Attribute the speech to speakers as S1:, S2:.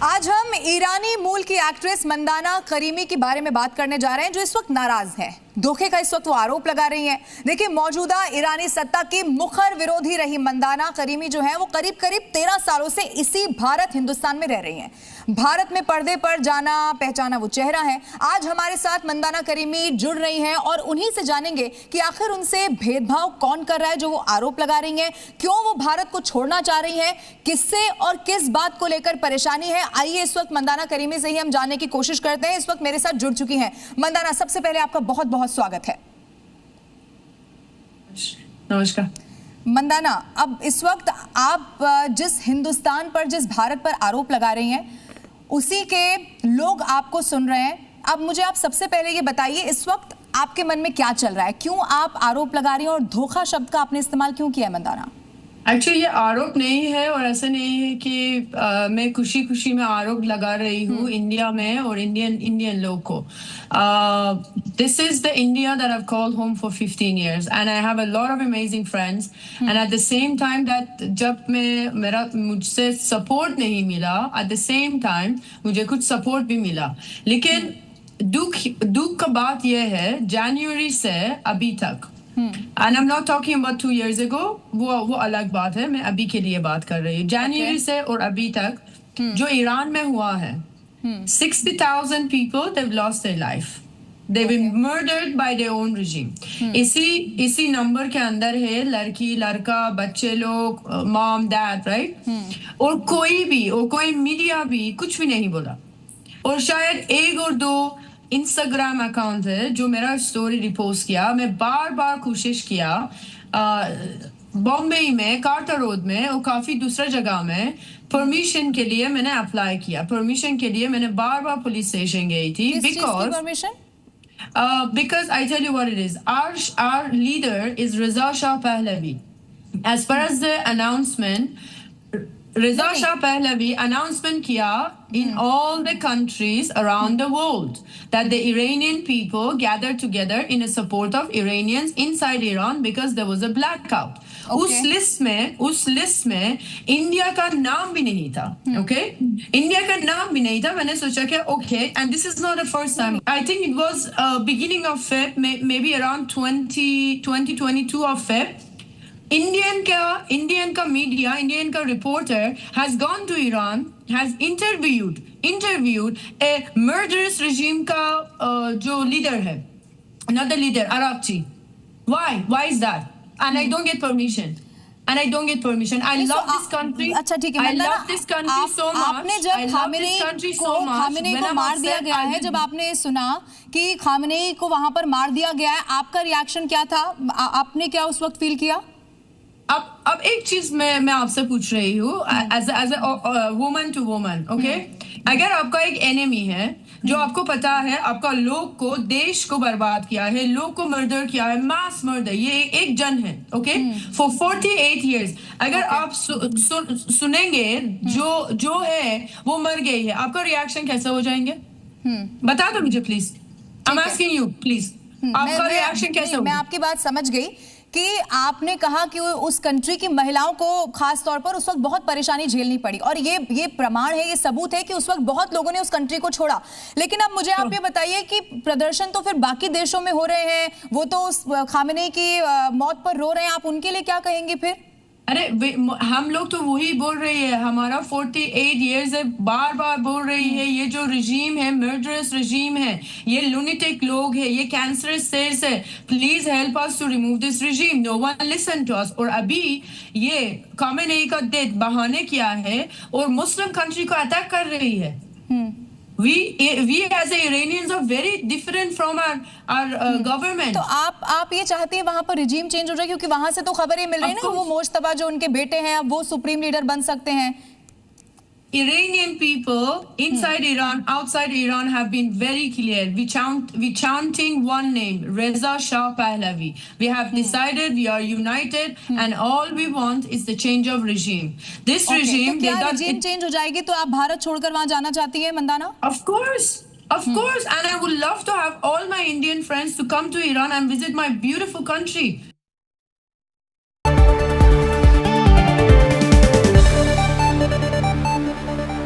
S1: आज हम ईरानी मूल की एक्ट्रेस मंदाना करीमी के बारे में बात करने जा रहे हैं, जो इस वक्त नाराज है। धोखे का इस वक्त वो आरोप लगा रही हैं। देखिए, मौजूदा ईरानी सत्ता की मुखर विरोधी रही मंदाना करीमी जो है वो करीब करीब 13 सालों से इसी भारत हिंदुस्तान में रह रही हैं। भारत में पर्दे पर जाना पहचाना वो चेहरा है। आज हमारे साथ मंदाना करीमी जुड़ रही हैं और उन्हीं से जानेंगे कि आखिर उनसे भेदभाव कौन कर रहा है जो वो आरोप लगा रही हैं, क्यों वो भारत को छोड़ना चाह रही हैं, किससे और किस बात को लेकर परेशानी है। आइए इस वक्त मंदाना करीमी से ही हम जानने की कोशिश करते हैं। इस वक्त मेरे साथ जुड़ चुकी हैं मंदाना। सबसे पहले आपका बहुत बहुत स्वागत है।
S2: नमस्कार
S1: मंदाना, अब इस वक्त आप जिस हिंदुस्तान पर, जिस भारत पर आरोप लगा रही हैं, उसी के लोग आपको सुन रहे हैं। अब मुझे आप सबसे पहले ये बताइए, इस वक्त आपके मन में क्या चल रहा है, क्यों आप आरोप लगा रही हैं और धोखा शब्द का आपने इस्तेमाल क्यों किया है मंदाना?
S2: एक्चुअली ये आरोप नहीं है और ऐसा नहीं है कि मैं खुशी खुशी में आरोप लगा रही हूँ इंडिया में और इंडियन लोग को। This is the India that I called home for 15 years and I have a lot of amazing friends and at the same time that जब मुझसे सपोर्ट नहीं मिला, एट द सेम टाइम मुझे कुछ सपोर्ट भी मिला। लेकिन दुख का बात यह है, जनवरी से अभी तक, and I am not talking about 2 years ago, वो अलग बात है, मैं अभी के लिए बात कर रही हूँ। जनवरी से और अभी तक जो ईरान में हुआ है, 60,000 people they've lost their life, they've been murdered by their own regime। इसी नंबर के अंदर है लड़की लड़का बच्चे लोग, मॉम डैड, राइट। और कोई मीडिया भी कुछ भी नहीं बोला। और शायद एक और दो इंस्टाग्राम अकाउंट है जो मेरा स्टोरी रिपोस्ट किया। मैं बार बार कोशिश किया, बॉम्बे में, कार्टर रोड में और काफी दूसरा जगह में परमिशन के लिए मैंने अप्लाई किया। परमिशन के लिए मैंने बार बार पुलिस स्टेशन गई थी। Because I tell you what it is, our leader is Reza Shah Pahlavi. As far as the announcement, Reza Shah Pahlavi announcement kiya in all the countries around the world that the Iranian people gathered together in a support of Iranians inside Iran because there was a blackout. उस list में India का नाम भी नहीं था। India का नाम भी नहीं था। मैंने सोचा कि okay, and this is not the first time. I think it was beginning of Feb, may be around 2022 of Feb. Indian का मीडिया, इंडियन का reporter has gone to Iran, has interviewed a murderous regime का जो leader है, another leader, Arabchi. Why is that? And I don't get permission. I love this country.
S1: अच्छा ठीक है,
S2: I love this country so much.
S1: आपने जब Khamenei को मार दिया गया है, जब आपने सुना कि खामेनेई को वहां पर मार दिया गया है, आपका रिएक्शन क्या था? आपने क्या उस वक्त फील किया?
S2: अब एक चीज मैं आपसे पूछ रही हूँ, as a woman to woman, okay? अगर आपका एक एनिमी है जो आपको पता है आपका लोग को, देश को बर्बाद किया है, लोग को मर्डर किया है, मास मर्डर, ये एक जन है, ओके, फॉर 48 years, अगर आप सुनेंगे जो है वो मर गई है, आपका रिएक्शन कैसा हो जाएंगे? बता दो मुझे please. I am asking you please, आपका रिएक्शन कैसा होगा?
S1: मैं आपकी बात समझ गई कि आपने कहा कि उस कंट्री की महिलाओं को खास तौर पर उस वक्त बहुत परेशानी झेलनी पड़ी, और ये प्रमाण है, ये सबूत है कि उस वक्त बहुत लोगों ने उस कंट्री को छोड़ा। लेकिन अब मुझे आप ये बताइए कि प्रदर्शन तो फिर बाकी देशों में हो रहे हैं, वो तो उस खामेनेई की मौत पर रो रहे हैं, आप उनके लिए क्या कहेंगे फिर?
S2: अरे हम लोग तो वही बोल रहे हैं, हमारा 48 years है, बार बार बोल रही है, ये जो रजीम है, मर्डरस रजीम है, ये लुनेटिक लोग है, ये कैंसरस सेल्स है, please help us to remove this regime. No one listen to us. और अभी ये खामेनेई का डेथ बहाने किया है और मुस्लिम कंट्री को अटैक कर रही है। We as Iranians are very different from our government.
S1: तो आप ये चाहते हैं वहां पर रिजीम चेंज हो जाए, क्योंकि वहां से तो खबरें मिल रही है ना, वो मोज्तबा जो उनके बेटे हैं अब वो सुप्रीम लीडर बन सकते हैं।
S2: Iranian people inside Iran, outside Iran have been very clear. We chanting one name, Reza Shah Pahlavi. We have decided, we are united, and all we want is the change of regime. This regime,
S1: तो क्या regime change हो जाएगी तो आप भारत छोड़कर वहां जाना चाहती हैं Mandanna?
S2: Of course, and I would love to have all my Indian friends to come to Iran and visit my beautiful country.